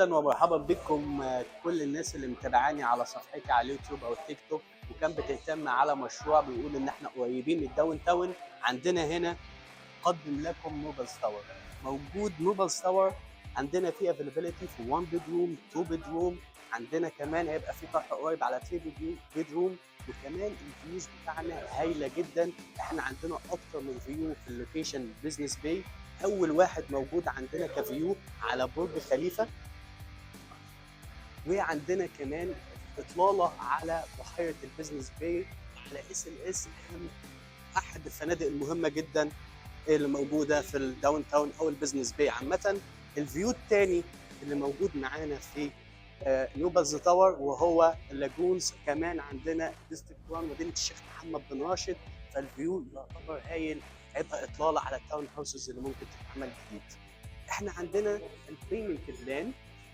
اهلا ومرحبا بكم كل الناس اللي متابعاني على صفحتي على اليوتيوب او التيك توك وكان بتهتم على مشروع بيقول ان احنا قريبين من الداون تاون. عندنا هنا قدم لكم نوبلز تاور. موجود نوبلز تاور، عندنا فيه افيلابيلتي في 1 بيدروم 2 بيدروم. عندنا كمان هيبقى في طرح قريب على 3 بيدروم. وكمان الفيوز بتاعنا هايله جدا. احنا عندنا اكتر من فيو في اللوكيشن بزنس باي. اول واحد موجود عندنا كفيو على برج خليفه، وعندنا كمان اطلاله على بحيره البيزنس باي على اس ال اس، احد الفنادق المهمه جدا اللي موجوده في الداون تاون او البيزنس باي عامه. الفيو الثاني اللي موجود معانا في نوبلز تاور وهو اللاجونز. كمان عندنا ديستريكت 1 مدينه الشيخ محمد بن راشد، فالفيو يعتبر هايل. هيبقى اطلاله على التاون هاوسز اللي ممكن تتعمل جديد. احنا عندنا البيمنت بلان